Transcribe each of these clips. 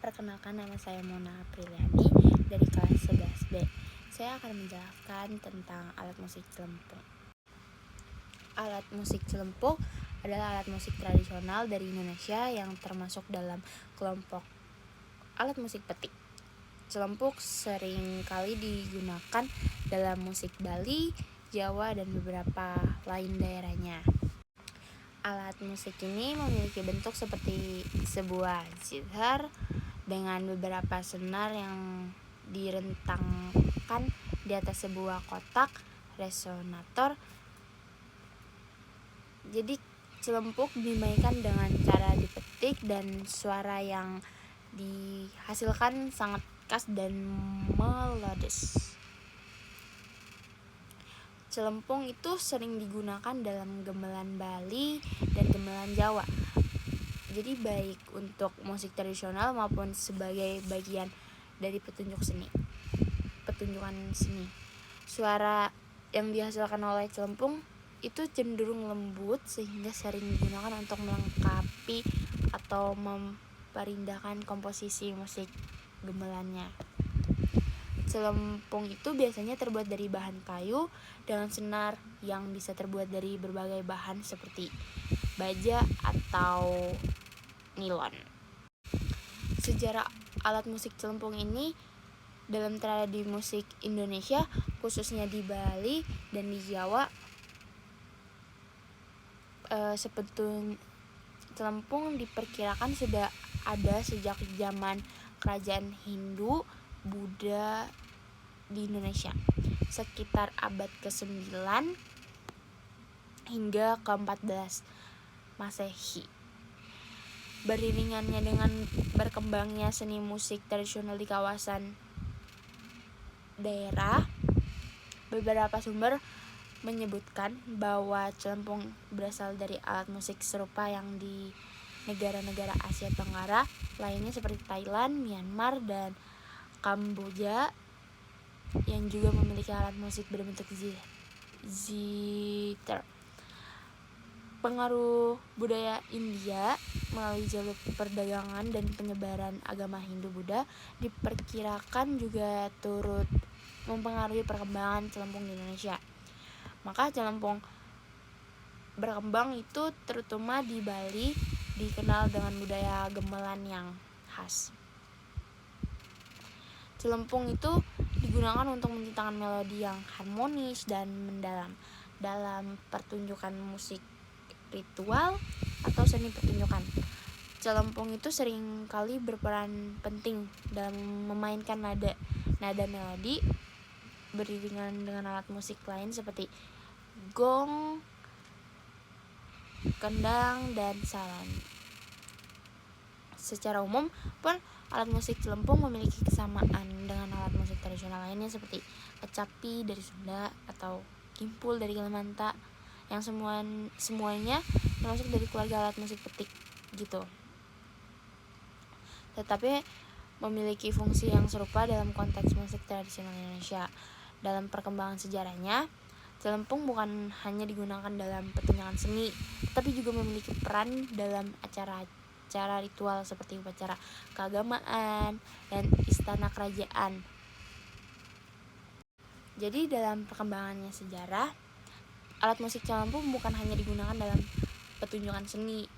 perkenalkan nama saya Mona Apriliani dari kelas 11B. Saya akan menjelaskan tentang alat musik celempung. Alat musik celempung adalah alat musik tradisional dari Indonesia yang termasuk dalam kelompok alat musik petik. Celempung sering kali digunakan dalam musik Bali, Jawa, dan beberapa lain daerahnya. Alat musik ini memiliki bentuk seperti sebuah zither dengan beberapa senar yang direntangkan di atas sebuah kotak resonator. Jadi celempung dimainkan dengan cara dipetik dan suara yang dihasilkan sangat khas dan melodis. Celempung itu sering digunakan dalam gamelan Bali dan gamelan Jawa. Jadi baik untuk musik tradisional maupun sebagai bagian dari pertunjukan seni. Suara yang dihasilkan oleh celempung itu cenderung lembut sehingga sering digunakan untuk melengkapi atau memperindahkan komposisi musik gamelannya. Celempung itu biasanya terbuat dari bahan kayu dengan senar yang bisa terbuat dari berbagai bahan seperti baja atau nilon. Sejarah alat musik celempung ini dalam tradisi musik Indonesia, khususnya di Bali dan di Jawa, celempung diperkirakan sudah ada sejak zaman kerajaan Hindu Buddha di Indonesia sekitar abad ke-9 hingga ke-14 Masehi. Beriringannya dengan berkembangnya seni musik tradisional di kawasan daerah, beberapa sumber menyebutkan bahwa celempung berasal dari alat musik serupa yang di negara-negara Asia Tenggara lainnya seperti Thailand, Myanmar, dan Kamboja yang juga memiliki alat musik berbentuk zither. Pengaruh budaya India melalui jalur perdagangan dan penyebaran agama Hindu-Buddha diperkirakan juga turut mempengaruhi perkembangan celempung di Indonesia. Maka celempung berkembang itu terutama di Bali dikenal dengan budaya gamelan yang khas. Celempung itu digunakan untuk menciptakan melodi yang harmonis dan mendalam dalam pertunjukan musik ritual atau seni pertunjukan. Celempung itu sering kali berperan penting dalam memainkan nada melodi beriringan dengan alat musik lain seperti gong, kendang, dan salan. Secara umum pun alat musik celempung memiliki kesamaan dengan alat musik tradisional lainnya seperti kecapi dari Sunda atau kimpul dari Kalimantan yang semuanya termasuk dari keluarga alat musik petik gitu. Tetapi memiliki fungsi yang serupa dalam konteks musik tradisional Indonesia. Dalam perkembangan sejarahnya, celempung bukan hanya digunakan dalam pertunjukan seni, tetapi juga memiliki peran dalam acara ritual seperti upacara keagamaan dan istana kerajaan. Jadi dalam perkembangannya sejarah, alat musik celempung bukan hanya digunakan dalam pertunjukan seni,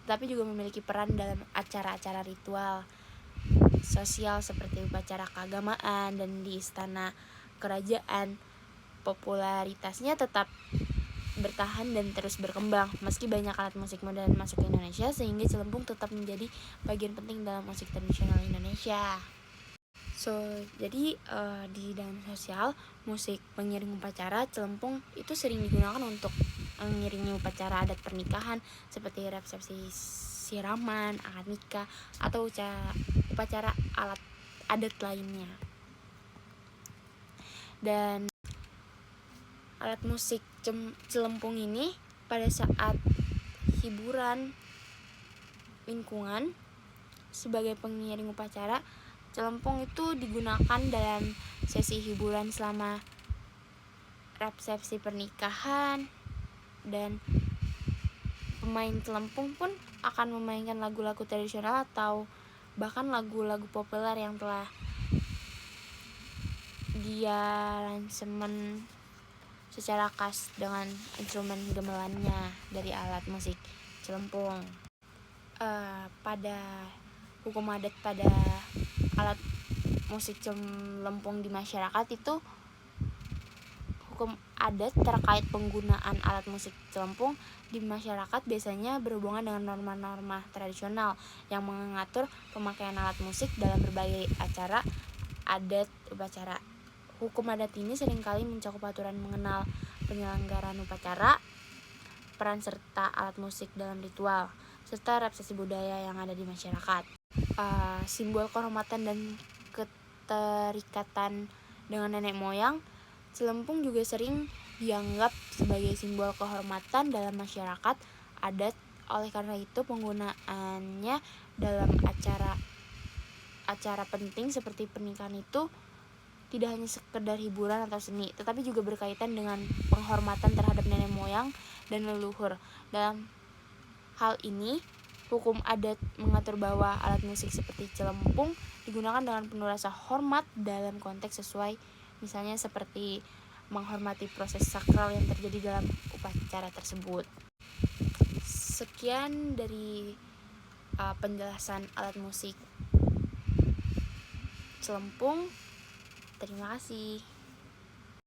tetapi juga memiliki peran dalam acara-acara ritual sosial seperti upacara keagamaan dan di istana kerajaan. Popularitasnya tetap bertahan dan terus berkembang meski banyak alat musik modern masuk ke Indonesia, sehingga celempung tetap menjadi bagian penting dalam musik tradisional Indonesia. Jadi di dalam sosial musik pengiring upacara, celempung itu sering digunakan untuk mengiringi upacara adat pernikahan seperti resepsi siraman, akad nikah, atau upacara adat lainnya. Dan alat musik celempung ini pada saat hiburan lingkungan sebagai pengiring upacara, celempung itu digunakan dalam sesi hiburan selama resepsi pernikahan, dan pemain celempung pun akan memainkan lagu-lagu tradisional atau Bahkan lagu-lagu populer yang telah dia aransemen secara khas dengan instrumen gamelannya dari alat musik celempung. Pada hukum adat pada alat musik celempung di masyarakat itu, hukum adat terkait penggunaan alat musik celempung di masyarakat biasanya berhubungan dengan norma-norma tradisional yang mengatur pemakaian alat musik dalam berbagai acara adat upacara. Hukum adat ini seringkali mencakup aturan mengenal penyelenggaraan upacara, peran serta alat musik dalam ritual, serta representasi budaya yang ada di masyarakat. Simbol kehormatan dan keterikatan dengan nenek moyang, celempung juga sering dianggap sebagai simbol kehormatan dalam masyarakat adat. Oleh karena itu, penggunaannya dalam acara penting seperti pernikahan itu tidak hanya sekedar hiburan atau seni, tetapi juga berkaitan dengan penghormatan terhadap nenek moyang dan leluhur. Dalam hal ini, hukum adat mengatur bahwa alat musik seperti celempung digunakan dengan penuh rasa hormat dalam konteks sesuai, misalnya seperti menghormati proses sakral yang terjadi dalam upacara tersebut. Sekian dari penjelasan alat musik celempung. Terima kasih.